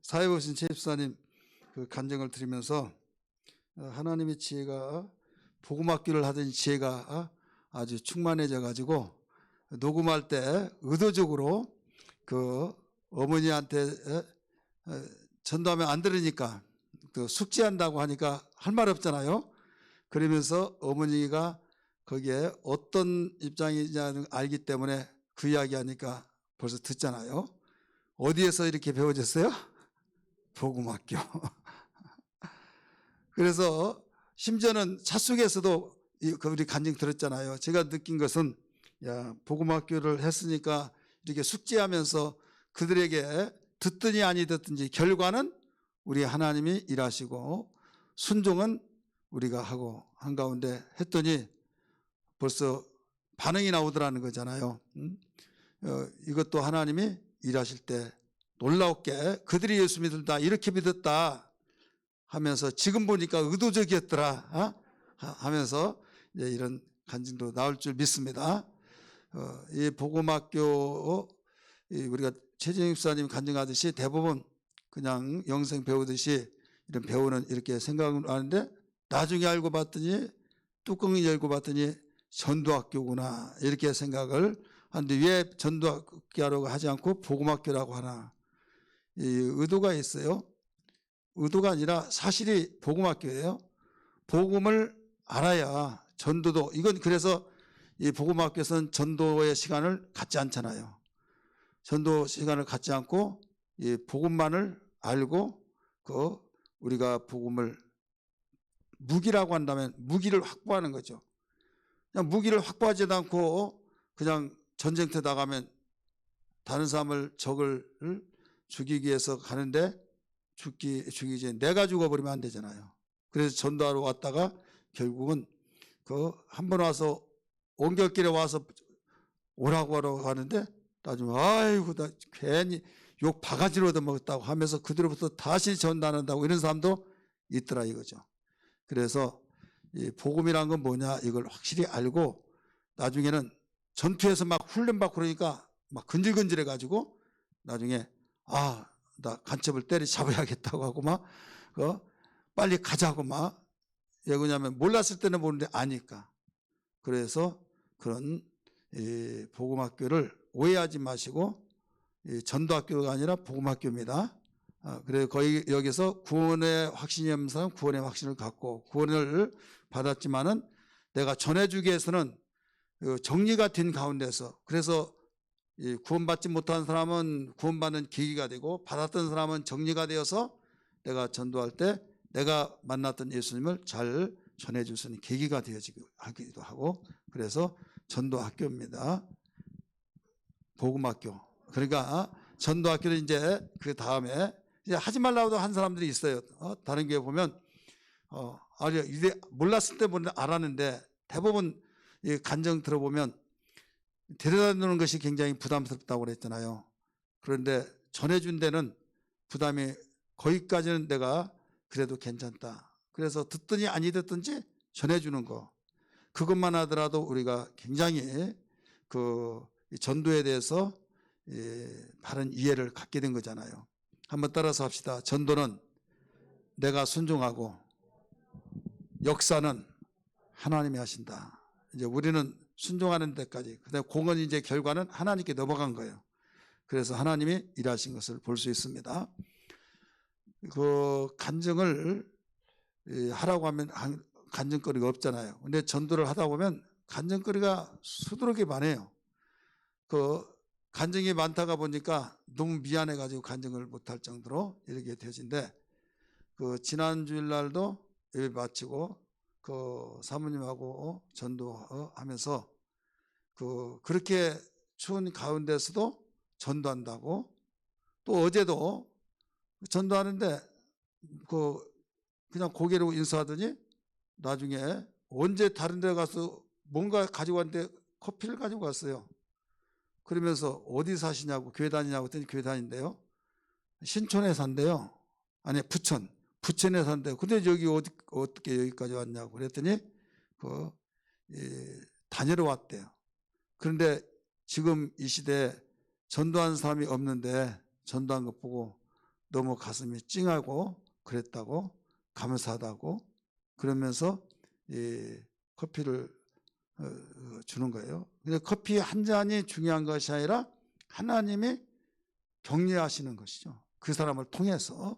사회보신 최집사님 간증을 들으면서 하나님의 지혜가 복음학교를 하던 지혜가 아주 충만해져 가지고 녹음할 때 의도적으로 어머니한테 전도하면 안 들으니까 숙지한다고 하니까 할 말 없잖아요. 그러면서 어머니가 거기에 어떤 입장이냐는 알기 때문에 그 이야기하니까 벌써 듣잖아요. 어디에서 이렇게 배워졌어요? 복음학교. 그래서 심지어는 차 속에서도 우리 간증 들었잖아요. 제가 느낀 것은 복음학교를 했으니까 이렇게 숙지하면서 그들에게 듣든지 아니 듣든지 결과는 우리 하나님이 일하시고 순종은 우리가 하고 한가운데 했더니 벌써 반응이 나오더라는 거잖아요. 이것도 하나님이 일하실 때 놀라웠게 그들이 예수 믿었다 이렇게 믿었다 하면서 지금 보니까 의도적이었더라 하면서 이런 간증도 나올 줄 믿습니다. 이 복음학교 우리가 최진영 집사님 간증하듯이 대부분 그냥 영생 배우듯이 이런 배우는 이렇게 생각을 하는데 나중에 알고 봤더니 뚜껑이 열고 봤더니 전도학교구나 이렇게 생각을 하는데 왜 전도학교라고 하지 않고 복음학교라고 하나. 이 의도가 있어요. 의도가 아니라 사실이 복음학교예요. 복음을 알아야 전도도 이건 그래서 이 복음학교에서는 전도의 시간을 갖지 않잖아요. 전도 시간을 갖지 않고 이 복음만을 알고 우리가 복음을 무기라고 한다면 무기를 확보하는 거죠. 그냥 무기를 확보하지도 않고 그냥 전쟁터 나가면 다른 사람을 적을 죽이기 위해서 가는데 죽기 전에 내가 죽어버리면 안 되잖아요. 그래서 전도하러 왔다가 결국은 한 번 와서 온결길에 와서 오라고 하라고 하는데 나중에 아이고 나 괜히 욕 바가지로 얻어먹었다고 하면서 그들로부터 다시 전도한다고 이런 사람도 있더라 이거죠. 그래서 이 복음이란 건 뭐냐 이걸 확실히 알고 나중에는 전투에서 막 훈련받고 그러니까 막 근질근질해 가지고 나중에 나 간첩을 때려잡아야겠다고 하고 막 빨리 가자고 막 왜 그러냐면 몰랐을 때는 모르는데 아니까. 그래서 그런 복음학교를 오해하지 마시고 전도학교가 아니라 복음학교입니다. 그래서 거의 여기서 구원의 확신이 없는 사람 구원의 확신을 갖고 구원을 받았지만은 내가 전해주기 위해서는 정리가 된 가운데서 그래서 구원받지 못한 사람은 구원받는 계기가 되고 받았던 사람은 정리가 되어서 내가 전도할 때 내가 만났던 예수님을 잘 전해줄 수 있는 계기가 되어지기도 하고 그래서 전도학교입니다. 복음학교. 그러니까 전도학교는 이제 그 다음에 이제 하지 말라고 한 사람들이 있어요. 다른 교회 보면 몰랐을 때 알았는데 대부분 이 간증 들어보면 데려다 놓는 것이 굉장히 부담스럽다고 그랬잖아요. 그런데 전해준 데는 부담이 거기까지는 내가 그래도 괜찮다. 그래서 듣든지 아니 듣든지 전해주는 거. 그것만 하더라도 우리가 굉장히 전도에 대해서 바른 이해를 갖게 된 거잖아요. 한번 따라서 합시다. 전도는 내가 순종하고 역사는 하나님이 하신다. 이제 우리는 순종하는 데까지. 그다음에 공은 이제 결과는 하나님께 넘어간 거예요. 그래서 하나님이 일하신 것을 볼 수 있습니다. 간증을 하라고 하면 간증거리가 없잖아요. 근데 전도를 하다 보면 간증거리가 수두룩이 많아요. 간증이 많다가 보니까 너무 미안해가지고 간증을 못할 정도로 이렇게 되어진데 지난 주일날도 예배 마치고 사모님하고 전도하면서 그렇게 추운 가운데서도 전도한다고 또 어제도 전도하는데 그냥 고개로 인사하더니 나중에 언제 다른 데 가서 뭔가 가지고 왔는데 커피를 가지고 갔어요. 그러면서 어디 사시냐고 교회 다니냐고 했더니 교회 다닌대요. 신촌에 산대요. 아니 부천에 산대요. 근데 여기 어떻게 여기까지 왔냐고 그랬더니 다니러 왔대요. 그런데 지금 이 시대에 전도한 사람이 없는데 전도한 것 보고 너무 가슴이 찡하고 그랬다고, 감사하다고 그러면서 이 커피를 주는 거예요. 근데 커피 한 잔이 중요한 것이 아니라 하나님이 격려하시는 것이죠. 그 사람을 통해서.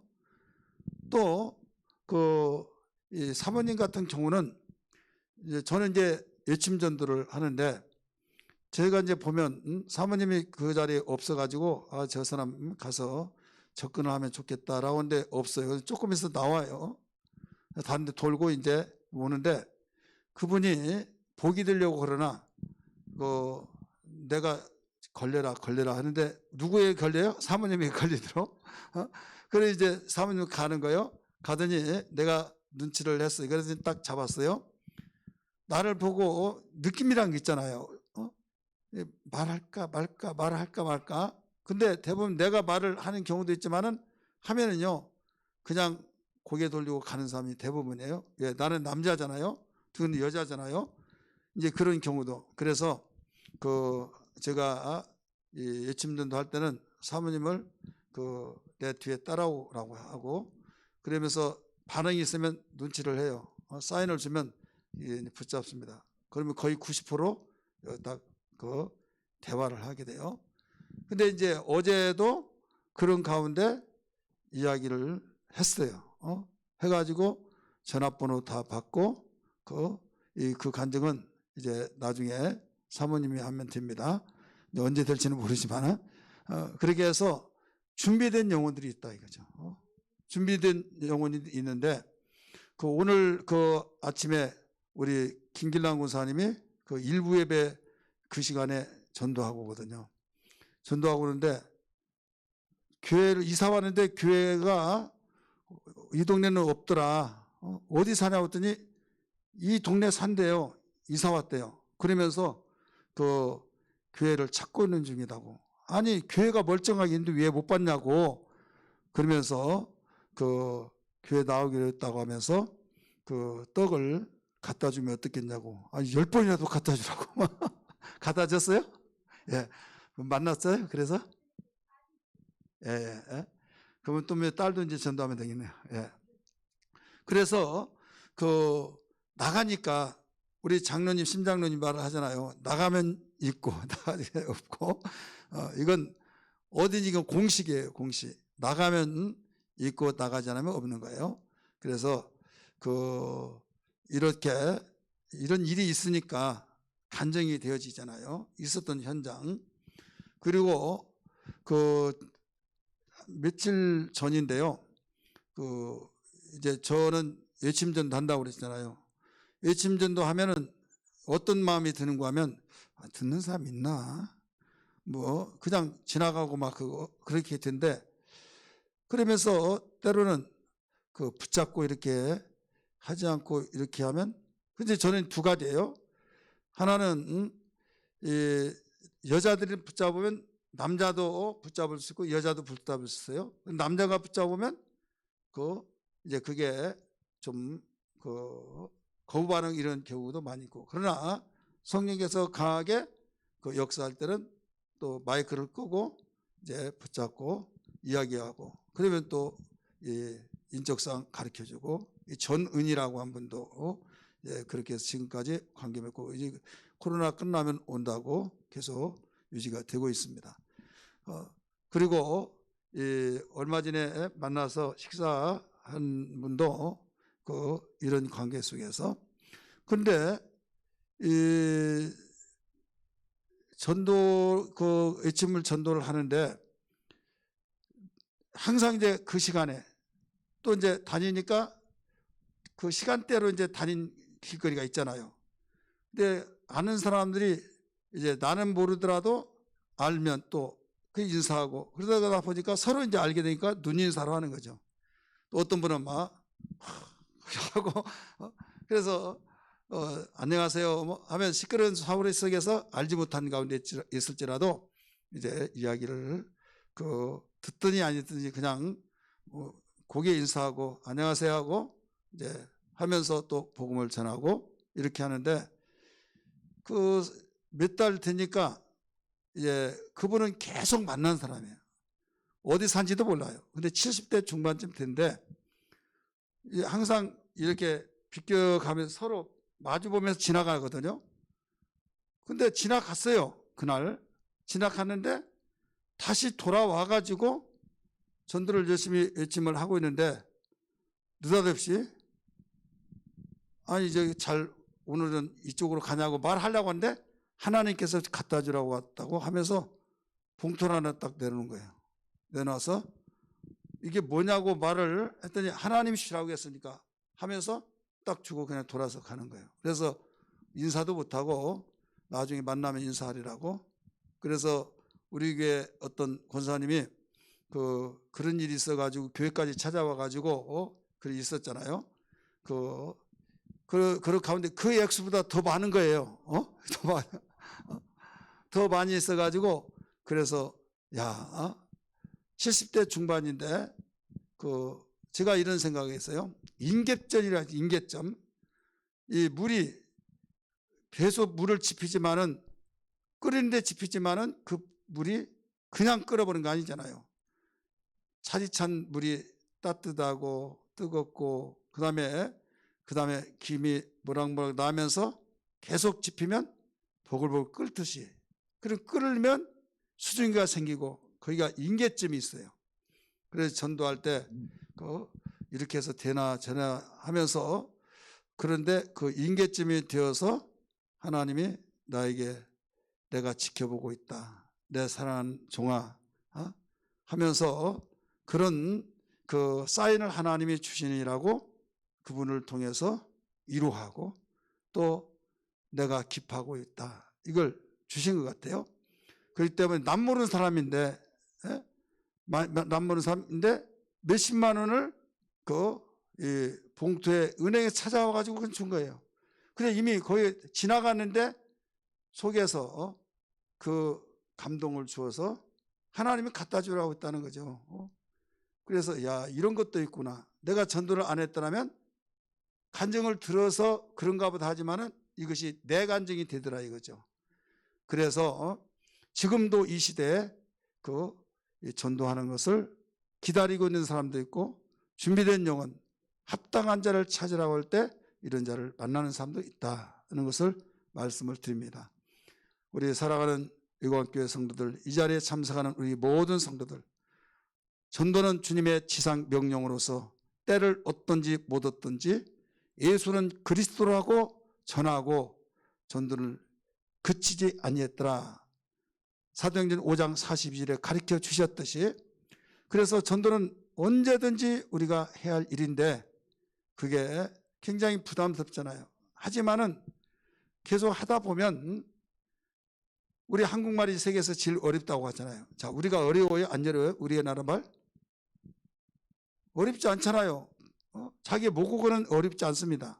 또 이 사모님 같은 경우는 저는 이제 예침 전도를 하는데 제가 이제 보면 사모님이 그 자리에 없어가지고 저 사람 가서 접근을 하면 좋겠다라고 하는데 없어요. 조금 있어 나와요. 다른 데 돌고 이제 오는데 그분이 복이 되려고 그러나 내가 걸려라 하는데 누구에 걸려요? 사모님이 걸리도록. 그래 이제 사모님 가는 거예요. 가더니 내가 눈치를 했어요. 그래서 딱 잡았어요. 나를 보고 느낌이란 게 있잖아요. 말할까 말까. 근데 대부분 내가 말을 하는 경우도 있지만은 하면은요 그냥 고개 돌리고 가는 사람이 대부분이에요. 예, 나는 남자잖아요. 그건 여자잖아요. 이제 그런 경우도. 그래서 제가 이 예침전도 할 때는 사모님을 내 뒤에 따라오라고 하고 그러면서 반응이 있으면 눈치를 해요. 사인을 주면 붙잡습니다. 그러면 거의 90% 대화를 하게 돼요. 근데 이제 어제도 그런 가운데 이야기를 했어요. 해가지고 전화번호 다 받고 그 간증은 이제 나중에 사모님이 하면 됩니다. 언제 될지는 모르지만 그렇게 해서 준비된 영혼들이 있다 이거죠. 준비된 영혼이 있는데 오늘 아침에 우리 김길남 군사님이 일부 예배 그 시간에 전도하고 오거든요. 전도하고 오는데 교회를 이사 왔는데 교회가 이 동네는 없더라. 어디 사냐고 했더니 이 동네 산대요. 이사 왔대요. 그러면서 교회를 찾고 있는 중이라고. 아니 교회가 멀쩡하게 있는데 왜 못 봤냐고 그러면서 교회 나오기로 했다고 하면서 떡을 갖다 주면 어떻겠냐고. 아니 10번이라도 갖다 주라고. 갖다 줬어요? 예. 만났어요? 그래서? 예. 그러면 또 딸도 이제 전도하면 되겠네요. 예. 그래서 나가니까 우리 장로님, 심장로님 말을 하잖아요. 나가면 있고 나가면 없고. 이건 어디니 이건 공식이에요. 공식. 나가면 있고 나가지 않으면 없는 거예요. 그래서 이렇게 이런 일이 있으니까 간증이 되어지잖아요. 있었던 현장. 그리고 며칠 전인데요. 이제 저는 예침전도 한다고 그랬잖아요. 예침전도 하면은 어떤 마음이 드는가 하면 듣는 사람 있나? 뭐 그냥 지나가고 막 그렇게 된데 그러면서 때로는 붙잡고 이렇게 하지 않고 이렇게 하면 근데 저는 두 가지예요. 하나는 여자들이 붙잡으면 남자도 붙잡을 수 있고 여자도 붙잡을 수 있어요. 남자가 붙잡으면 이제 그게 좀 거부 반응 이런 경우도 많이 있고 그러나 성령께서 강하게 역사할 때는 또 마이크를 끄고 이제 붙잡고 이야기하고 그러면 또 인적상 가르쳐주고 전은이라고 한 분도 그렇게 해서 지금까지 관계 맺고 이제 코로나 끝나면 온다고 계속 유지가 되고 있습니다. 그리고 얼마 전에 만나서 식사한 분도 이런 관계 속에서 근데 전도 예침을 전도를 하는데 항상 이제 그 시간에 또 이제 다니니까 그 시간대로 이제 다닌 길거리가 있잖아요. 근데 아는 사람들이 이제 나는 모르더라도 알면 또 그 인사하고 그러다가 보니까 서로 이제 알게 되니까 눈 인사로 하는 거죠. 또 어떤 분은 막 하고 그래서 안녕하세요 뭐 하면 시끄러운 사고리 속에서 알지 못한 가운데 있을지라도 이제 이야기를 듣더니 안 듣더니 그냥 고개 인사하고 안녕하세요 하고 이제 하면서 또 복음을 전하고 이렇게 하는데 몇 달 되니까 이제 그분은 계속 만난 사람이에요. 어디 산지도 몰라요. 근데 70대 중반쯤 된데 항상 이렇게 비껴가면서 서로 마주보면서 지나가거든요. 근데 지나갔어요. 그날 지나갔는데 다시 돌아와가지고 전도를 열심히 외침을 하고 있는데 느닷없이 아니 오늘은 이쪽으로 가냐고 말하려고 하는데 하나님께서 갖다 주라고 왔다고 하면서 봉투를 하나 딱 내놓는 거예요. 내놔서 이게 뭐냐고 말을 했더니 하나님이 주라고 했으니까 하면서 딱 주고 그냥 돌아서 가는 거예요. 그래서 인사도 못하고 나중에 만나면 인사하리라고. 그래서 우리 교회 어떤 권사님이 그런 일이 있어가지고 교회까지 찾아와가지고 그런 있었잖아요. 그 가운데 그 액수보다 더 많은 거예요. 더 많이 있어가지고 그래서 70대 중반인데 제가 이런 생각했어요. 인객전이라 인객점. 이 물이 계속 물을 지피지만은 끓이는데 지피지만은 그 물이 그냥 끓어버린 거 아니잖아요. 차디찬 물이 따뜻하고 뜨겁고 그다음에 김이 모락모락 나면서 계속 지피면 보글보글 끓듯이. 그리고 끓으면 수증기가 생기고 거기가 인계점이 있어요. 그래서 전도할 때 이렇게 해서 되나 저나 하면서 그런데 그 인계점이 되어서 하나님이 나에게 내가 지켜보고 있다. 내 사랑하는 종아 하면서 그런 그 사인을 하나님이 주시니라고 그분을 통해서 위로하고 또 내가 기뻐하고 있다. 이걸 주신 것 같아요. 그렇기 때문에 남모르는 사람인데 몇십만 원을 이 봉투에 은행에 찾아와가지고 준 거예요. 근데 이미 거기 지나갔는데 속에서 그 감동을 주어서 하나님이 갖다 주라고 했다는 거죠. 그래서 이런 것도 있구나. 내가 전도를 안 했더라면 간증을 들어서 그런가 보다 하지만은 이것이 내 간증이 되더라 이거죠. 그래서 지금도 이 시대에 전도하는 것을 기다리고 있는 사람도 있고 준비된 영혼, 합당한 자를 찾으라고 할 때 이런 자를 만나는 사람도 있다는 것을 말씀을 드립니다. 우리 사랑하는 의광교회 성도들, 이 자리에 참석하는 우리 모든 성도들, 전도는 주님의 지상 명령으로서 때를 얻든지 못 얻든지 예수는 그리스도라고 전하고 전도를 그치지 아니했더라. 사도행전 5장 42절에 가르쳐 주셨듯이 그래서 전도는 언제든지 우리가 해야 할 일인데 그게 굉장히 부담스럽잖아요. 하지만은 계속 하다 보면 우리 한국말이 세계에서 제일 어렵다고 하잖아요. 자, 우리가 어려워요? 안 어려워요? 우리의 나라 말? 어렵지 않잖아요. 자기 모국어는 어렵지 않습니다.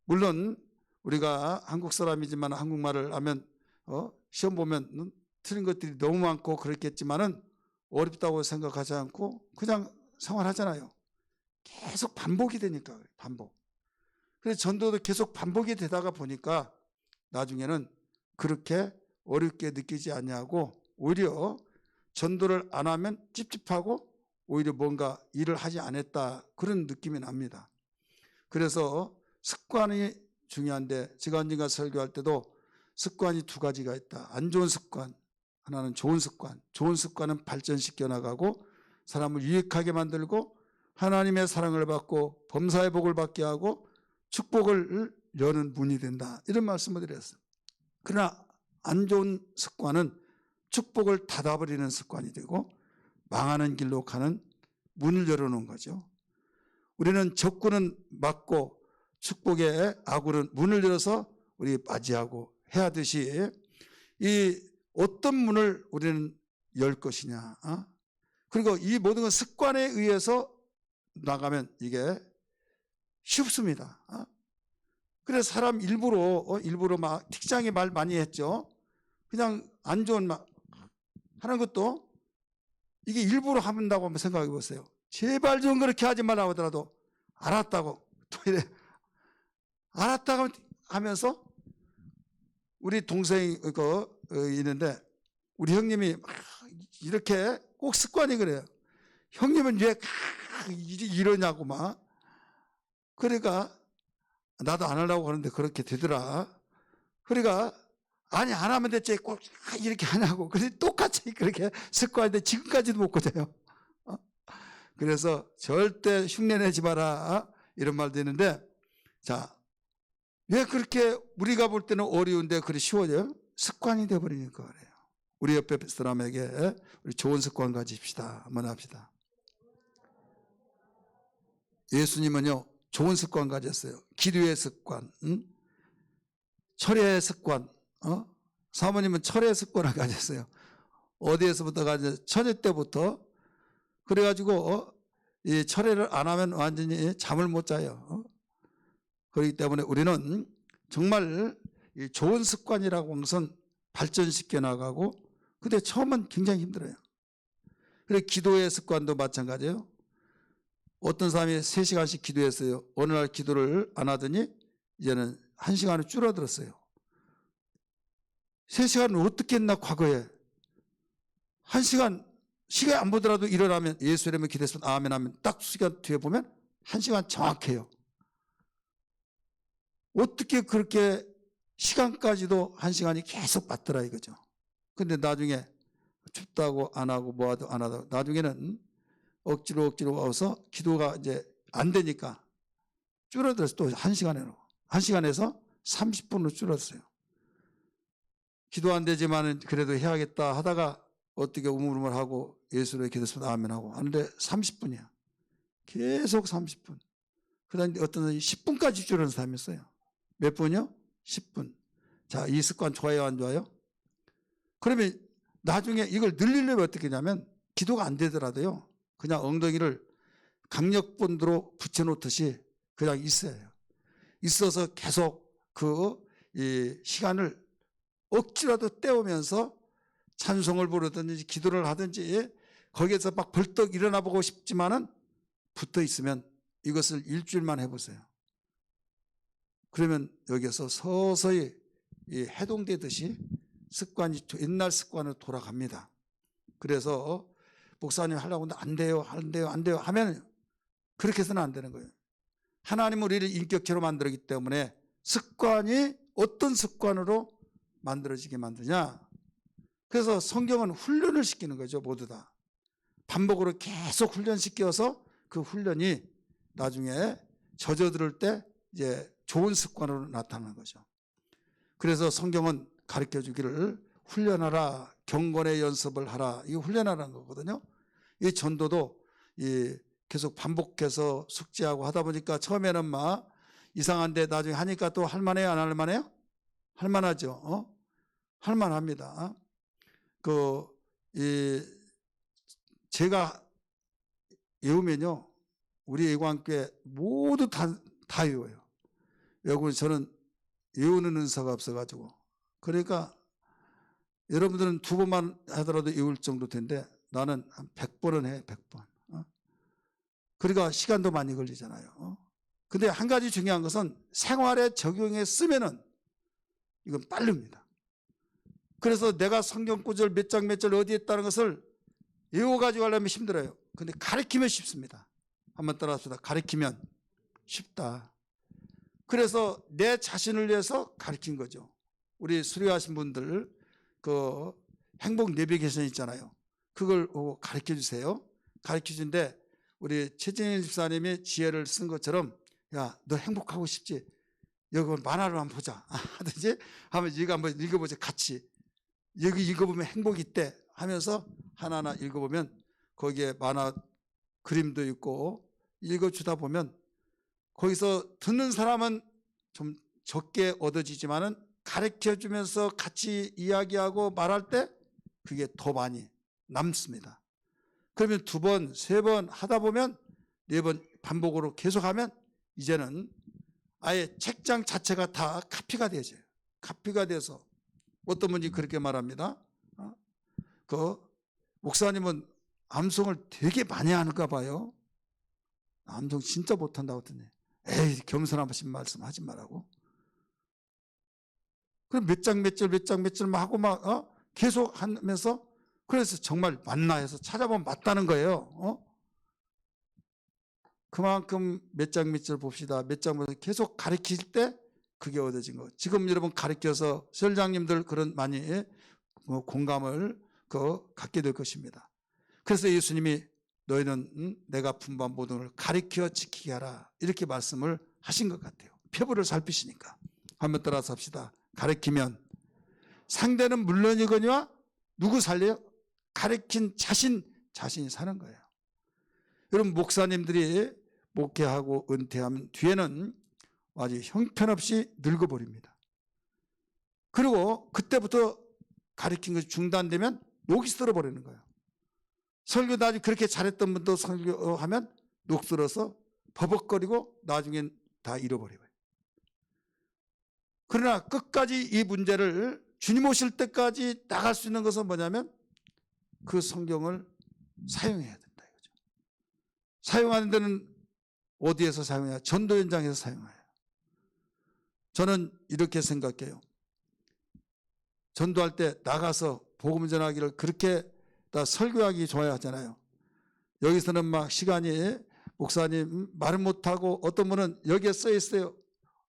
물론 우리가 한국 사람이지만 한국말을 하면 시험 보면 틀린 것들이 너무 많고 그렇겠지만은 어렵다고 생각하지 않고 그냥 생활하잖아요. 계속 반복이 되니까 반복. 그래서 전도도 계속 반복이 되다가 보니까 나중에는 그렇게 어렵게 느끼지 않냐고 오히려 전도를 안 하면 찝찝하고 오히려 뭔가 일을 하지 않았다 그런 느낌이 납니다. 그래서 습관이 중요한데 제가 언젠가 설교할 때도 습관이 두 가지가 있다. 안 좋은 습관, 하나는 좋은 습관. 좋은 습관은 발전시켜 나가고 사람을 유익하게 만들고 하나님의 사랑을 받고 범사의 복을 받게 하고 축복을 여는 문이 된다. 이런 말씀을 드렸어요. 그러나 안 좋은 습관은 축복을 닫아버리는 습관이 되고 망하는 길로 가는 문을 열어놓은 거죠. 우리는 적군은 막고 축복의 아군은 문을 열어서 우리 맞이하고 해야 하듯이 이 어떤 문을 우리는 열 것이냐. 그리고 이 모든 건 습관에 의해서 나가면 이게 쉽습니다. 그래서 사람 일부러 막 tik장에 말 많이 했죠. 그냥 안 좋은 말 하는 것도 이게 일부러 한다고 한번 생각해 보세요. 제발 좀 그렇게 하지 말라고 하더라도 알았다고 또 이래 알았다고 하면서 우리 동생이 있는데 우리 형님이 이렇게 꼭 습관이 그래요. 형님은 왜 이러냐고 막. 그러니까 나도 안 하려고 하는데 그렇게 되더라. 그러니까 아니 안 하면 됐지 꼭 이렇게 하냐고. 그래서 똑같이 그렇게 습관인데 지금까지도 못 고쳐요. 그래서 절대 흉내내지 마라 이런 말도 있는데, 자, 왜 그렇게 우리가 볼 때는 어려운데 그리 쉬워져요? 습관이 돼버리니까 그래요. 우리 옆에 사람에게 우리 좋은 습관 가집시다 한번 합시다. 예수님은요 좋은 습관 가졌어요. 기도의 습관, 철야의 습관. 사모님은 철야의 습관을 가졌어요. 어디에서부터 가졌어요? 처녀 때부터. 그래가지고 이 철야를 안 하면 완전히 잠을 못 자요. 그렇기 때문에 우리는 정말 이 좋은 습관이라고 하는 것은 발전시켜 나가고, 근데 처음은 굉장히 힘들어요. 그래 기도의 습관도 마찬가지예요. 어떤 사람이 3시간씩 기도했어요. 어느 날 기도를 안 하더니 이제는 1시간을 줄어들었어요. 3시간을 어떻게 했나 과거에. 1시간 시간 안 보더라도 일어나면 예수 이름으로 기도했으면 아멘 하면 딱 시간 뒤에 보면 1시간 정확해요. 어떻게 그렇게 시간까지도 1시간이 계속 맞더라 이거죠. 근데 나중에 춥다고 안 하고 뭐하도 안 하다가 나중에는 억지로 와서 기도가 이제 안 되니까 줄어들어서 또 1시간에서 30분으로 줄었어요. 기도 안 되지만 그래도 해야겠다 하다가 어떻게 우물우물하고 예수를 기도했으면 아멘하고 하는데 30분이야. 계속 30분. 그 다음에 어떤 사람이 10분까지 줄여는 사람이 있어요. 몇 분이요? 10분. 자, 이 습관 좋아요 안 좋아요? 그러면 나중에 이걸 늘리려면 어떻게 하냐면 기도가 안 되더라도요 그냥 엉덩이를 강력본드로 붙여놓듯이 그냥 있어야 해요. 있어서 계속 이 시간을 억지라도 때우면서 찬송을 부르든지 기도를 하든지 거기에서 막 벌떡 일어나 보고 싶지만은 붙어 있으면 이것을 일주일만 해보세요. 그러면 여기서 서서히 해동되듯이 습관이 옛날 습관으로 돌아갑니다. 그래서 목사님 하려고 하는데 안 돼요 하면 그렇게 해서는 안 되는 거예요. 하나님은 우리를 인격체로 만들었기 때문에 습관이 어떤 습관으로 만들어지게 만드냐. 그래서 성경은 훈련을 시키는 거죠. 모두 다 반복으로 계속 훈련시켜서 그 훈련이 나중에 젖어들 때 이제 좋은 습관으로 나타나는 거죠. 그래서 성경은 가르쳐 주기를 훈련하라, 경건의 연습을 하라, 이거 훈련하라는 거거든요. 이 전도도 계속 반복해서 숙지하고 하다 보니까 처음에는 막 이상한데 나중에 하니까 또 할만해요, 안 할만해요? 할만하죠. 할만합니다. 제가 외우면요 우리 예고함께 모두 다 외워요. 외우고 저는 외우는 은사가 없어가지고, 그러니까 여러분들은 2번만 하더라도 외울 정도 된데 나는 한 100번은 해. 100번. 그러니까 시간도 많이 걸리잖아요. 근데 한 가지 중요한 것은 생활에 적용해 쓰면은 이건 빠릅니다. 그래서 내가 성경 구절 몇 장 몇 절 어디에 있다는 것을 외워가지고 하려면 힘들어요. 근데 가르치면 쉽습니다. 한번 따라합시다. 가르치면 쉽다. 그래서 내 자신을 위해서 가르친 거죠. 우리 수료하신 분들 행복 내비게이션 있잖아요. 그걸 가르쳐 주세요. 가르쳐 주는데 우리 최진일 집사님이 지혜를 쓴 것처럼 야, 너 행복하고 싶지? 여기 만화를 한번 보자 하든지 하면 이거 한번 읽어보자. 같이 여기 읽어보면 행복이 있대 하면서 하나하나 읽어보면 거기에 만화 그림도 있고 읽어주다 보면 거기서 듣는 사람은 좀 적게 얻어지지만은 가르쳐주면서 같이 이야기하고 말할 때 그게 더 많이 남습니다. 그러면 2번, 3번 하다 보면 4번 반복으로 계속하면 이제는 아예 책장 자체가 다 카피가 되죠. 카피가 돼서 어떤 분이 그렇게 말합니다. 목사님은 암송을 되게 많이 하는가 봐요. 암송 진짜 못한다고 했더니 에이 겸손하신 말씀 하지 말라고. 그럼 몇 장 몇 절 몇 장 몇 절만 하고 막 계속 하면서 그래서 정말 맞나 해서 찾아보면 맞다는 거예요. 그만큼 몇 장 몇 절 봅시다. 몇 장 계속 가르칠 때 그게 얻어진 거. 지금 여러분 가르쳐서 설장님들 그런 많이 공감을 갖게 될 것입니다. 그래서 예수님이 너희는 내가 분부한 모든 걸 가르쳐 지키게 하라 이렇게 말씀을 하신 것 같아요. 표부를 살피시니까. 한번 따라서 합시다. 가르치면 상대는 물론이거니와 누구 살려요? 가르친 자신이 사는 거예요. 여러분 목사님들이 목회하고 은퇴하면 뒤에는 아주 형편없이 늙어버립니다. 그리고 그때부터 가르친 것이 중단되면 녹이 쓸어버리는 거예요. 설교도 아주 그렇게 잘했던 분도 설교하면 녹 쓸어서 버벅거리고 나중엔 다 잃어버려요. 그러나 끝까지 이 문제를 주님 오실 때까지 나갈 수 있는 것은 뭐냐면 그 성경을 사용해야 된다 이거죠. 사용하는 데는 어디에서 사용해야? 전도 현장에서 사용해요. 저는 이렇게 생각해요. 전도할 때 나가서 복음 전하기를 그렇게 다 설교하기 좋아야 하잖아요. 여기서는 막 시간이 목사님 말은 못하고 어떤 분은 여기에 써 있어요.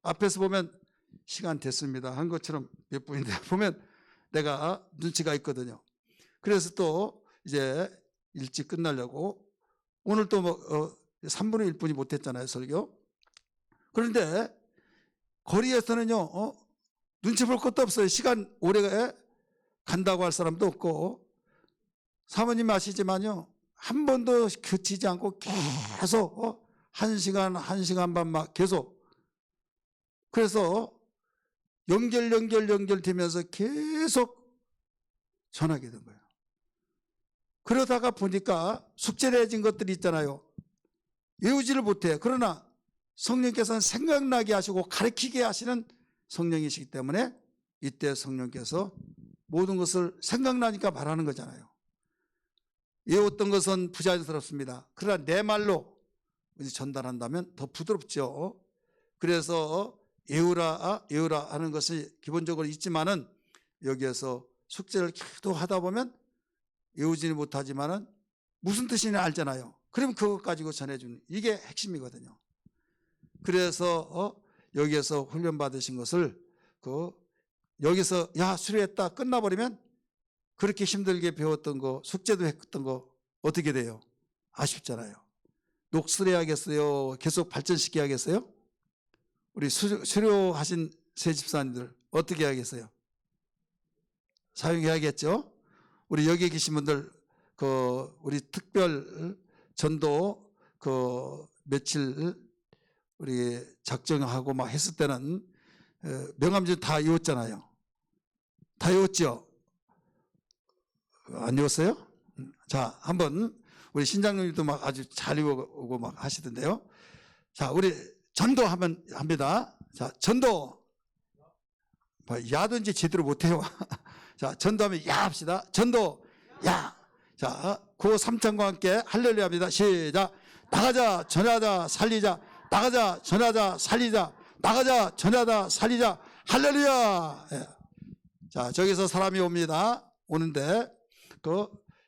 앞에서 보면 시간 됐습니다 한 것처럼 몇 분인데 보면 내가 눈치가 있거든요. 그래서 또 이제 일찍 끝나려고 오늘 또 3분의 1분이 못했잖아요 설교. 그런데 거리에서는요 눈치 볼 것도 없어요. 시간 오래 간다고 할 사람도 없고 사모님 아시지만요 한 번도 그치지 않고 계속 1시간 1시간 반 막 계속 그래서 연결되면서 계속 전하게 된 거예요. 그러다가 보니까 숙제해진 것들이 있잖아요. 외우지를 못해요. 그러나 성령께서는 생각나게 하시고 가르치게 하시는 성령이시기 때문에 이때 성령께서 모든 것을 생각나니까 말하는 거잖아요. 외웠던 것은 부자연스럽습니다. 그러나 내 말로 전달한다면 더 부드럽죠. 그래서 외우라 하는 것이 기본적으로 있지만은 여기에서 숙제를 계속 하다 보면 외우지는 못하지만은 무슨 뜻인지 알잖아요. 그러면 그것 가지고 전해주는 이게 핵심이거든요. 그래서 여기에서 훈련 받으신 것을 여기서 야 수료했다 끝나버리면 그렇게 힘들게 배웠던 거 숙제도 했던 거 어떻게 돼요? 아쉽잖아요. 녹슬해야겠어요? 계속 발전시켜야겠어요? 우리 수료하신 새 집사님들 어떻게 해야겠어요? 사용해야겠죠? 우리 여기 계신 분들 우리 특별 전도 며칠 우리 작정하고 막 했을 때는 명함지 다 외웠잖아요. 다 외웠죠? 안 외웠어요? 자, 한번 우리 신장님도 막 아주 잘 외우고 막 하시던데요. 자, 우리 전도 한번 합니다. 자, 전도. 야든지 제대로 못해요. 자, 전도하면 야 합시다. 전도, 야. 자, 구호 3창과 함께 할렐루야 합니다. 시작. 나가자, 전하자, 살리자. 나가자, 전하자, 살리자. 나가자, 전하자, 살리자. 할렐루야. 예. 자, 저기서 사람이 옵니다. 오는데,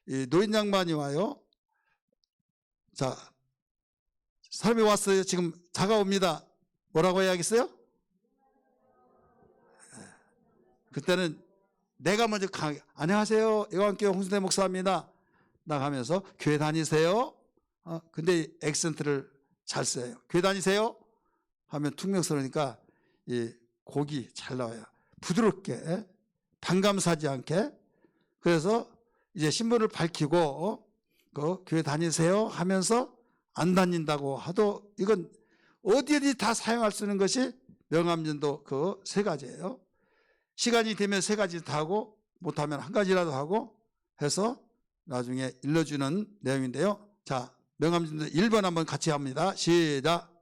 이 노인 양반이 와요. 자, 사람이 왔어요. 지금 다가옵니다. 뭐라고 해야겠어요? 그때는 내가 먼저 안녕하세요. 예수님께 홍순대 목사입니다. 나가면서 교회 다니세요? 근데 액센트를 잘 써요. 교회 다니세요? 하면 퉁명스러우니까 이 곡이 잘 나와요. 부드럽게 반감사지 않게. 그래서 이제 신분을 밝히고 교회 다니세요 하면서 안 다닌다고 하도 이건 어디에든 다 사용할 수 있는 것이 명암전도 그 세 가지예요. 시간이 되면 세 가지 다 하고 못하면 한 가지라도 하고 해서 나중에 일러주는 내용인데요. 자, 명암전도 1번 한번 같이 합니다. 시작.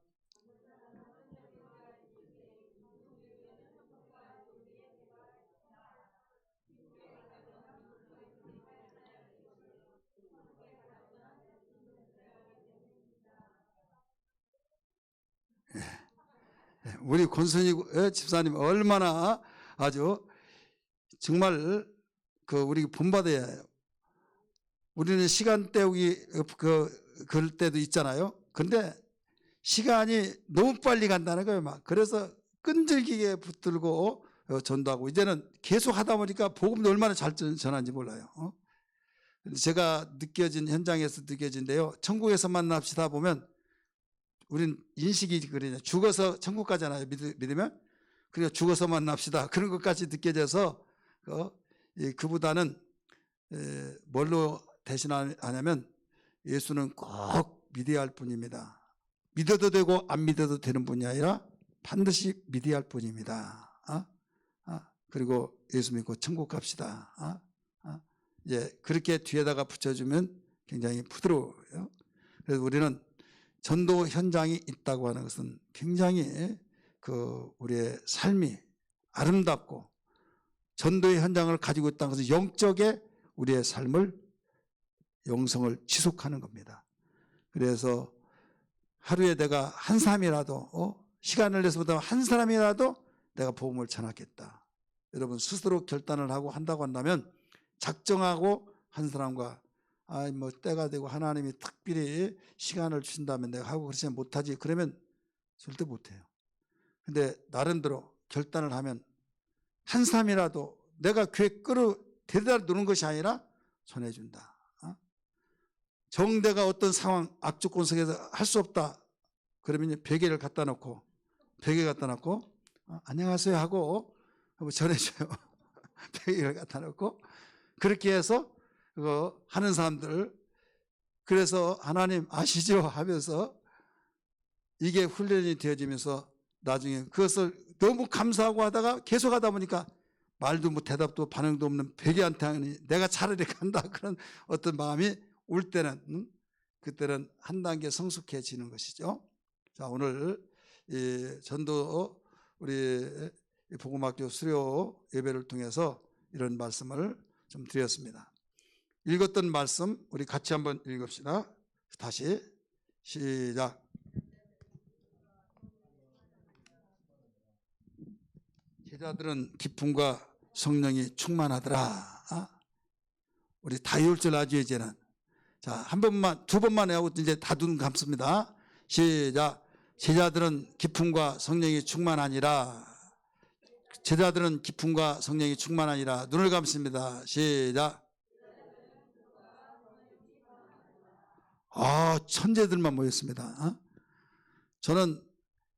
우리 권순희 집사님 얼마나 아주 정말 우리 본받아야 해요. 우리는 시간 때우기 그럴 때도 있잖아요. 근데 시간이 너무 빨리 간다는 거예요. 막 그래서 끈질기게 붙들고 전도하고 이제는 계속 하다 보니까 복음도 얼마나 잘 전하는지 몰라요. 제가 느껴진 현장에서 느껴진데요. 천국에서 만납시다 보면 우린 인식이 그러냐. 죽어서 천국 가잖아요. 믿으면. 그러니까 죽어서 만납시다. 그런 것까지 느껴져서 그보다는 뭘로 대신하냐면 예수는 꼭 믿어야 할 분입니다. 믿어도 되고 안 믿어도 되는 분이 아니라 반드시 믿어야 할 분입니다. 그리고 예수 믿고 천국 갑시다. 이제 그렇게 뒤에다가 붙여주면 굉장히 부드러워요. 그래서 우리는 전도 현장이 있다고 하는 것은 굉장히 우리의 삶이 아름답고 전도의 현장을 가지고 있다는 것은 영적의 우리의 삶을 영성을 지속하는 겁니다. 그래서 하루에 내가 한 사람이라도 시간을 내서보다 한 사람이라도 내가 복음을 전하겠다. 여러분 스스로 결단을 하고 한다고 한다면 작정하고 한 사람과 뭐 때가 되고 하나님이 특별히 시간을 주신다면 내가 하고 그러지 못하지 그러면 절대 못해요. 근데 나름대로 결단을 하면 한 사람이라도 내가 교회 데려다 놓는 것이 아니라 전해준다. 정대가 어떤 상황 악조건 속에서 할 수 없다. 그러면 베개를 갖다 놓고 안녕하세요 하고 전해줘요. 베개를 갖다 놓고 그렇게 해서 그거 하는 사람들 그래서 하나님 아시죠 하면서 이게 훈련이 되어지면서 나중에 그것을 너무 감사하고 하다가 계속 하다 보니까 말도 뭐 대답도 반응도 없는 베개한테 내가 차라리 간다 그런 어떤 마음이 올 때는 그때는 한 단계 성숙해지는 것이죠. 자, 오늘 이 전도 우리 복음학교 수료 예배를 통해서 이런 말씀을 좀 드렸습니다. 읽었던 말씀 우리 같이 한번 읽읍시다. 다시 시작. 제자들은 기쁨과 성령이 충만하더라. 우리 다 외울 줄 아죠 이제는. 자, 한 번만 두 번만 하고 이제 다 눈 감습니다. 시작. 제자들은 기쁨과 성령이 충만하니라. 제자들은 기쁨과 성령이 충만하니라. 눈을 감습니다. 시작. 천재들만 모였습니다. 저는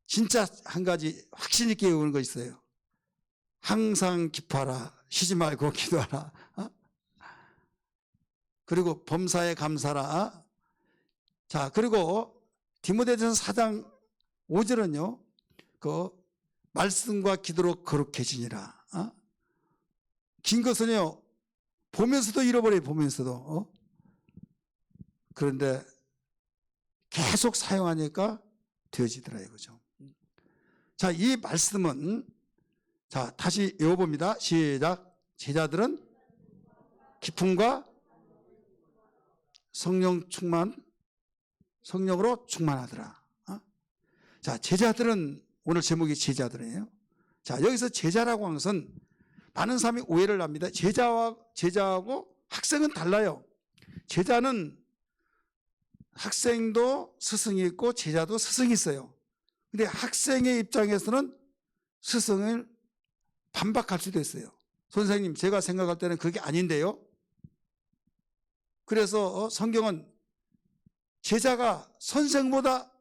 진짜 한 가지 확신 있게 외우는 거 있어요. 항상 기뻐하라. 쉬지 말고 기도하라. 그리고 범사에 감사라. 자, 그리고 디모데전서 4장 5절은요. 그 말씀과 기도로 거룩해지니라. 긴 것은요. 보면서도 잃어버려요. 보면서도. 그런데 계속 사용하니까 되어지더라 이거죠. 자, 이 말씀은 자, 다시 외워봅니다. 시작. 제자들은 기쁨과 성령으로 충만하더라. 자, 제자들은 오늘 제목이 제자들이에요. 자, 여기서 제자라고 하는 것은 많은 사람이 오해를 합니다. 제자하고 학생은 달라요. 제자는 학생도 스승이 있고 제자도 스승이 있어요. 근데 학생의 입장에서는 스승을 반박할 수도 있어요. 선생님, 제가 생각할 때는 그게 아닌데요. 그래서 성경은 제자가 선생보다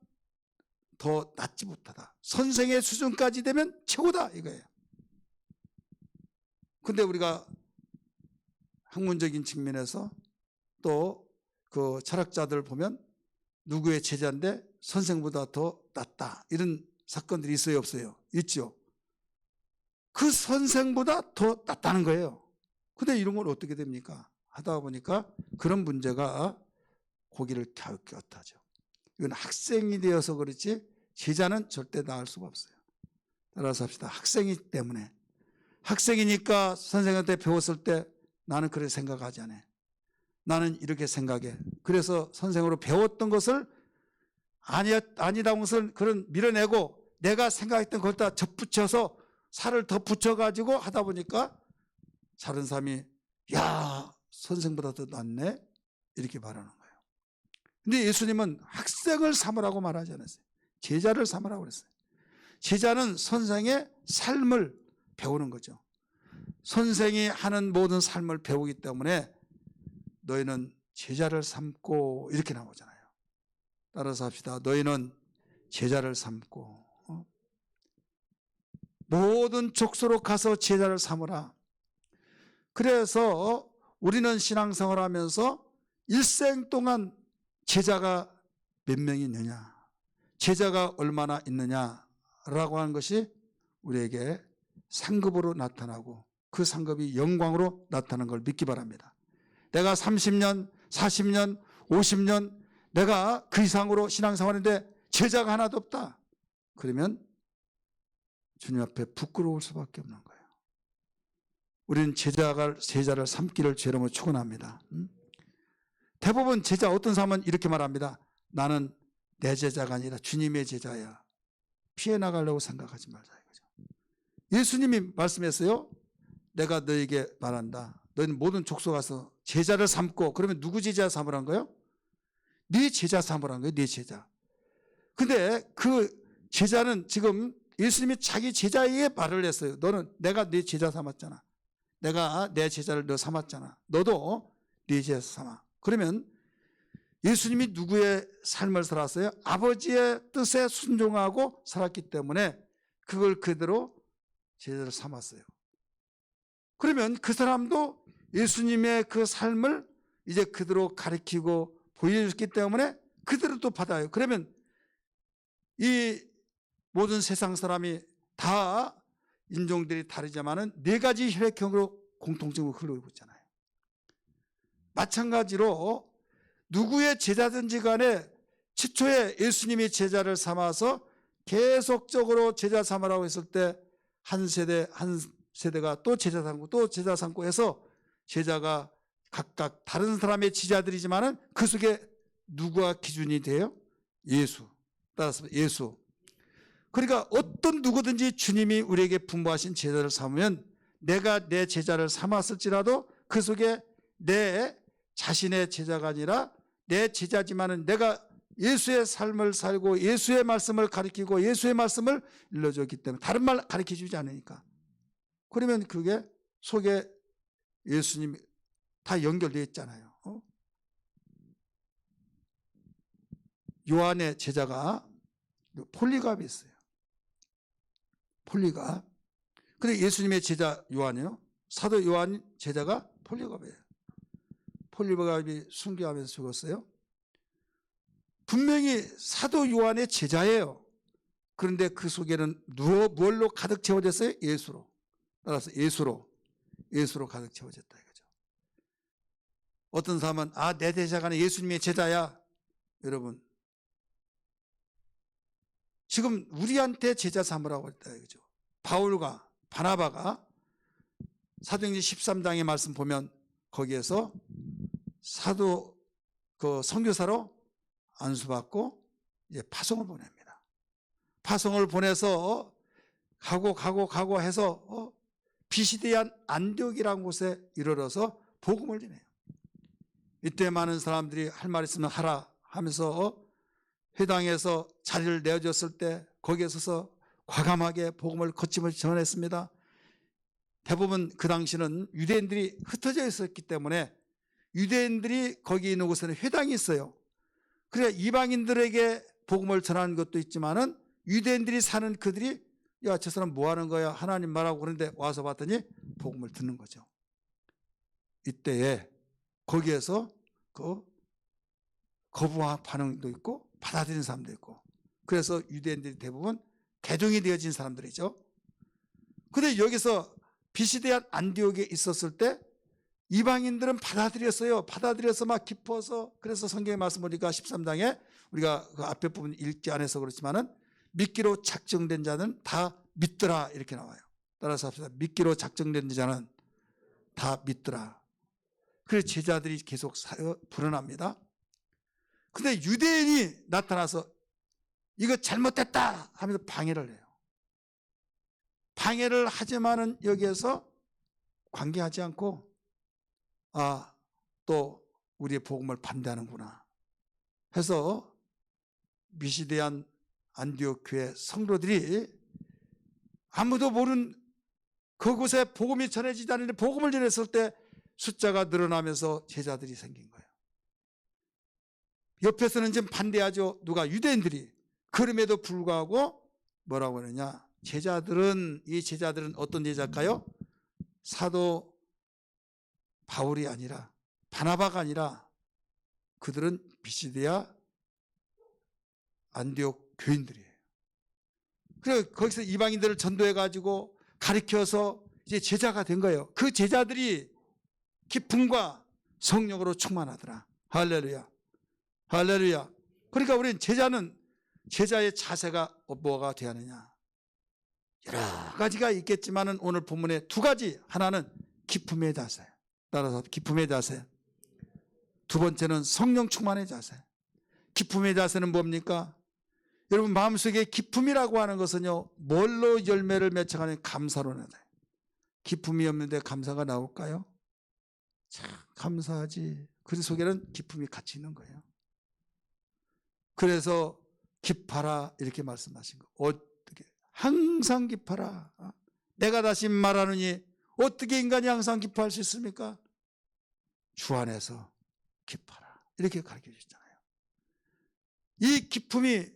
더 낫지 못하다. 선생의 수준까지 되면 최고다 이거예요. 근데 우리가 학문적인 측면에서 또 그 철학자들 보면 누구의 제자인데 선생보다 더 낫다. 이런 사건들이 있어요, 없어요? 있죠. 그 선생보다 더 낫다는 거예요. 근데 이런 건 어떻게 됩니까? 하다 보니까 그런 문제가 고기를 갸웃갸웃하죠. 이건 학생이 되어서 그렇지 제자는 절대 나을 수가 없어요. 따라서 합시다. 학생이기 때문에. 학생이니까 선생님한테 배웠을 때 나는 그렇게 생각하지 않아요. 나는 이렇게 생각해. 그래서 선생으로 배웠던 것을 아니다는 것을 그런 밀어내고 내가 생각했던 걸 다 접붙여서 살을 더 붙여가지고 하다 보니까 다른 사람이 야 선생보다 더 낫네. 이렇게 말하는 거예요. 근데 예수님은 학생을 삼으라고 말하지 않았어요. 제자를 삼으라고 그랬어요. 제자는 선생의 삶을 배우는 거죠. 선생이 하는 모든 삶을 배우기 때문에 너희는 제자를 삼고 이렇게 나오잖아요. 따라서 합시다. 너희는 제자를 삼고 모든 족속으로 가서 제자를 삼으라. 그래서 우리는 신앙생활을 하면서 일생 동안 제자가 몇 명이 있느냐, 제자가 얼마나 있느냐라고 하는 것이 우리에게 상급으로 나타나고 그 상급이 영광으로 나타나는 걸 믿기 바랍니다. 내가 30년, 40년, 50년 내가 그 이상으로 신앙생활인데 제자가 하나도 없다. 그러면 주님 앞에 부끄러울 수밖에 없는 거예요. 우리는 제자를 삼기를 죄로만 축원합니다. 대부분 제자 어떤 사람은 이렇게 말합니다. 나는 내 제자가 아니라 주님의 제자야. 피해 나가려고 생각하지 말자 이거죠. 예수님이 말씀했어요. 내가 너에게 말한다. 너희는 모든 족속 가서 제자를 삼고, 그러면 누구 제자 삼으란 거예요? 네 제자 삼으란 거예요. 네 제자. 근데 그 제자는 지금 예수님이 자기 제자에게 말을 했어요. 너는 내가 네 제자 삼았잖아. 내가 내 제자를 너 삼았잖아. 너도 네 제자 삼아. 그러면 예수님이 누구의 삶을 살았어요? 아버지의 뜻에 순종하고 살았기 때문에 그걸 그대로 제자를 삼았어요. 그러면 그 사람도 예수님의 그 삶을 이제 그대로 가르치고 보여줬기 때문에 그대로 또 받아요. 그러면 이 모든 세상 사람이 다 인종들이 다르지만은 네 가지 혈액형으로 공통적으로 흘러오고 있잖아요. 마찬가지로 누구의 제자든지 간에 최초에 예수님이 제자를 삼아서 계속적으로 제자 삼으라고 했을 때 한 세대가 또 제자 삼고 또 제자 삼고 해서 제자가 각각 다른 사람의 제자들이지만은 그 속에 누구가 기준이 돼요? 예수. 따라서 예수. 그러니까 어떤 누구든지 주님이 우리에게 분부하신 제자를 삼으면 내가 내 제자를 삼았을지라도 그 속에 내 자신의 제자가 아니라 내 제자지만은 내가 예수의 삶을 살고 예수의 말씀을 가르치고 예수의 말씀을 일러줬기 때문에 다른 말 가르쳐주지 않으니까. 그러면 그게 속에 예수님이 다 연결되어 있잖아요. 요한의 제자가 폴리갑이 있어요. 폴리갑. 근데 예수님의 제자 요한이요. 사도 요한 제자가 폴리갑이에요. 폴리갑이 순교하면서 죽었어요. 분명히 사도 요한의 제자예요. 그런데 그 속에는 무엇로 가득 채워졌어요? 예수로. 따라서 예수로 가득 채워졌다 이거죠. 어떤 사람은 내 제자가 예수님의 제자야. 여러분 지금 우리한테 제자 삼으라고 했다 이거죠. 바울과 바나바가 사도행전 13장의 말씀 보면 거기에서 사도 그 선교사로 안수받고 이제 파송을 보냅니다. 파송을 보내서 가고 해서 비시디안 안디옥이라는 곳에 이르러서 복음을 전해요. 이때 많은 사람들이 할 말 있으면 하라 하면서 회당에서 자리를 내어줬을 때 거기에 서서 과감하게 복음을 거침없이 전했습니다. 대부분 그 당시는 유대인들이 흩어져 있었기 때문에 유대인들이 거기 있는 곳에는 회당이 있어요. 그러니까 이방인들에게 복음을 전하는 것도 있지만은 유대인들이 사는 그들이 야, 저 사람 뭐 하는 거야? 하나님 말하고 그런데 와서 봤더니 복음을 듣는 거죠. 이때에 거기에서 그 거부한 반응도 있고 받아들이는 사람도 있고 그래서 유대인들이 대부분 개종이 되어진 사람들이죠. 그런데 여기서 비시디안 안디옥에 있었을 때 이방인들은 받아들였어요. 받아들여서 막 기뻐서 그래서 성경의 말씀 보니까 13장에 우리가 그 앞에 부분 읽지 않아서 그렇지만은 믿기로 작정된 자는 다 믿더라 이렇게 나와요. 따라서 합시다. 믿기로 작정된 자는 다 믿더라. 그래서 제자들이 계속 불어납니다. 근데 유대인이 나타나서 이거 잘못됐다 하면서 방해를 해요. 방해를 하지만은 여기에서 관계하지 않고 또 우리의 복음을 반대하는구나 해서 미시대한 안디옥 교회 성도들이 아무도 모르는 그곳에 복음이 전해지지 않는데 복음을 전했을 때 숫자가 늘어나면서 제자들이 생긴 거예요. 옆에서는 지금 반대하죠. 누가? 유대인들이. 그럼에도 불구하고 뭐라고 하느냐? 이 제자들은 어떤 제자일까요? 사도 바울이 아니라, 바나바가 아니라 그들은 비시디아 안디옥 교인들이에요. 그래서 거기서 이방인들을 전도해가지고 가르쳐서 이제 제자가 된 거예요. 그 제자들이 기쁨과 성령으로 충만하더라. 할렐루야. 할렐루야. 그러니까 우리는 제자의 자세가 뭐가 되어야 하느냐. 여러 가지가 있겠지만은 오늘 본문에 두 가지. 하나는 기쁨의 자세. 따라서 기쁨의 자세. 두 번째는 성령 충만의 자세. 기쁨의 자세는 뭡니까? 여러분 마음속에 기쁨이라고 하는 것은요, 뭘로 열매를 맺혀가는? 감사로 나요. 기쁨이 없는데 감사가 나올까요? 참 감사하지. 그 속에는 기쁨이 같이 있는 거예요. 그래서 기뻐라 이렇게 말씀하신 거. 어떻게? 항상 기뻐라. 내가 다시 말하느니 어떻게 인간이 항상 기뻐할 수 있습니까? 주 안에서 기뻐라. 이렇게 가르쳐 주셨잖아요. 이 기쁨이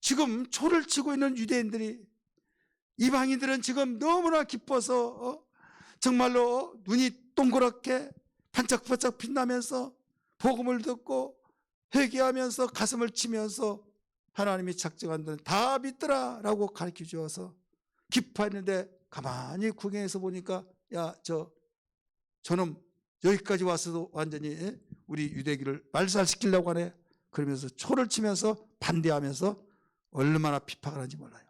지금 초를 치고 있는 유대인들이, 이방인들은 지금 너무나 기뻐서 정말로 눈이 동그랗게 반짝반짝 빛나면서 복음을 듣고 회개하면서 가슴을 치면서 하나님이 작정한 데는 다 믿더라 라고 가르쳐 주어서 기뻐했는데, 가만히 구경해서 보니까 야, 저놈 여기까지 와서도 완전히 우리 유대기를 말살시키려고 하네. 그러면서 초를 치면서 반대하면서 얼마나 핍박을 하는지 몰라요.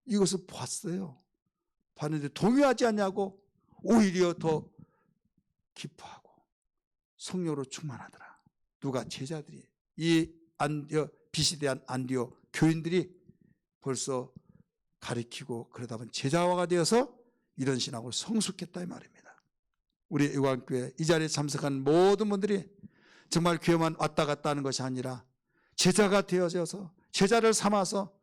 이것을 봤어요. 봤는데 동요하지 않냐고 오히려 더 기뻐하고 성령으로 충만하더라. 누가? 제자들이. 이 비시대한 안디옥 교인들이 벌써 가르치고 그러다 보면 제자화가 되어서 이런 신학을 성숙했다 이 말입니다. 우리 의광교회 이 자리에 참석한 모든 분들이 정말 교회만 왔다 갔다 하는 것이 아니라 제자가 되어져서, 제자를 삼아서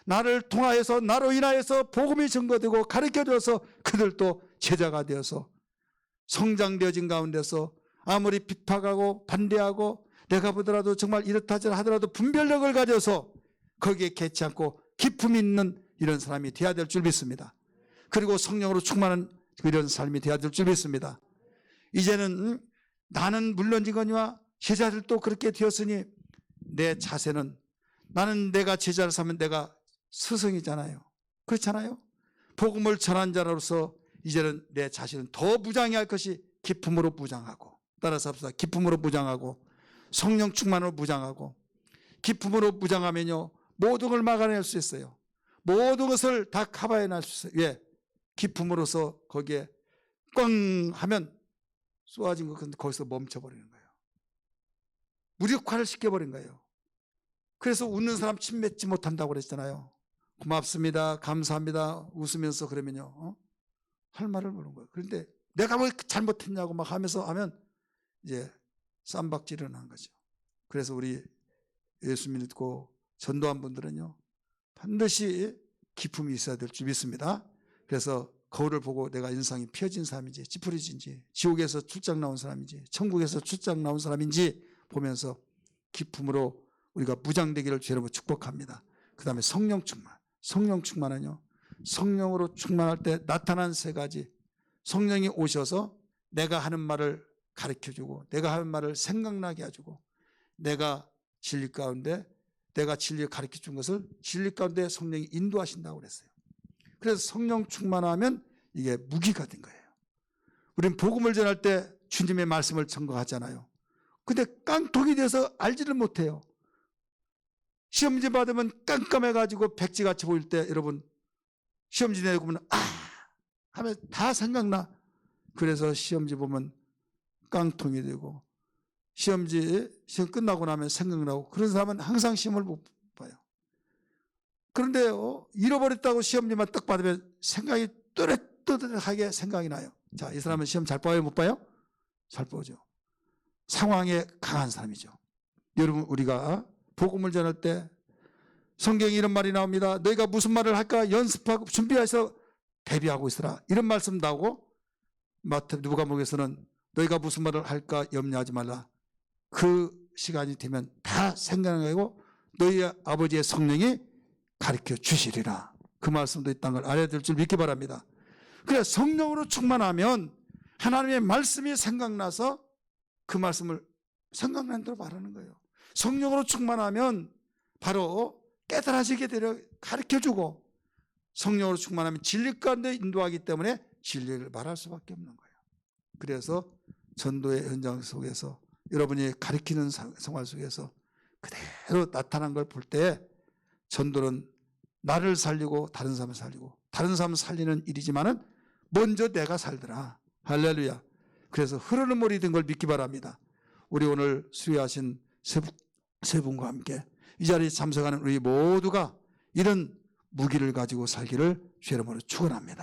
나를 통하여서 나로 인하여서 복음이 증거되고 가르쳐줘서 그들도 제자가 되어서 성장되어진 가운데서 아무리 핍박하고 반대하고 내가 보더라도 정말 이렇다 저렇다 하더라도 분별력을 가져서 거기에 개치 않고 기쁨이 있는 이런 사람이 되어야 될 줄 믿습니다. 그리고 성령으로 충만한 이런 삶이 되어야 될 줄 믿습니다. 이제는 나는 물론이거니와 제자들도 그렇게 되었으니 내 자세는, 나는 내가 제자를 삼으면 내가 스승이잖아요. 그렇잖아요. 복음을 전한 자로서 이제는 내 자신은 더 무장해야 할 것이 기쁨으로 무장하고, 따라서 합시다. 기쁨으로 무장하고 성령 충만으로 무장하고, 기쁨으로 무장하면요 모든 걸 막아낼 수 있어요. 모든 것을 다 커버해낼 수 있어요. 왜? 기쁨으로서 거기에 꽝 하면 쏘아진 것은 거기서 멈춰버리는 거예요. 무력화를 시켜버린 거예요. 그래서 웃는 사람 침 맺지 못한다고 그랬잖아요. 고맙습니다, 감사합니다 웃으면서 그러면요 할 말을 모르는 거예요. 그런데 내가 뭐 잘못했냐고 막 하면서 하면 이제 쌈박질을 한 거죠. 그래서 우리 예수 믿고 전도한 분들은요 반드시 기쁨이 있어야 될 줄 믿습니다. 그래서 거울을 보고 내가 인상이 펴진 사람인지 찌푸려진지, 지옥에서 출장 나온 사람인지 천국에서 출장 나온 사람인지 보면서 기쁨으로 우리가 무장되기를 주님으로 축복합니다. 그 다음에 성령 충만. 성령 충만은요 성령으로 충만할 때 나타난 세 가지. 성령이 오셔서 내가 하는 말을 가르쳐주고 내가 하는 말을 생각나게 해주고, 내가 진리 가운데 내가 진리를 가르쳐준 것을 진리 가운데 성령이 인도하신다고 그랬어요. 그래서 성령 충만하면 이게 무기가 된 거예요. 우리는 복음을 전할 때 주님의 말씀을 증거하잖아요. 근데 깡통이 돼서 알지를 못해요. 시험지 받으면 깜깜해가지고 백지같이 보일 때 여러분 시험지 내고 보면 하면 다 생각나. 그래서 시험지 보면 깡통이 되고 시험 끝나고 나면 생각나고, 그런 사람은 항상 시험을 못 봐요. 그런데 잃어버렸다고 시험지만 딱 받으면 생각이 또렷또렷하게 생각이 나요. 자, 이 사람은 시험 잘 봐요 못 봐요? 잘 보죠. 상황에 강한 사람이죠. 여러분, 우리가 복음을 전할 때 성경에 이런 말이 나옵니다. 너희가 무슨 말을 할까 연습하고 준비해서 대비하고 있으라. 이런 말씀 나오고 누가복음에서는 너희가 무슨 말을 할까 염려하지 말라. 그 시간이 되면 다 생각하고 너희 아버지의 성령이 가르쳐 주시리라. 그 말씀도 있다는 걸 알아야 될 줄 믿기 바랍니다. 그래, 성령으로 충만하면 하나님의 말씀이 생각나서 그 말씀을 생각난 대로 말하는 거예요. 성령으로 충만하면 바로 깨달아지게 되려 가르쳐주고, 성령으로 충만하면 진리 가운데 인도하기 때문에 진리를 말할 수밖에 없는 거예요. 그래서 전도의 현장 속에서 여러분이 가르치는 생활 속에서 그대로 나타난 걸 볼 때 전도는 나를 살리고 다른 사람을 살리고 다른 사람을 살리는 일이지만은 먼저 내가 살더라. 할렐루야. 그래서 흐르는 물이 된 걸 믿기 바랍니다. 우리 오늘 수료하신 세 분과 함께 이 자리에 참석하는 우리 모두가 이런 무기를 가지고 살기를 주의 이름으로 축원합니다.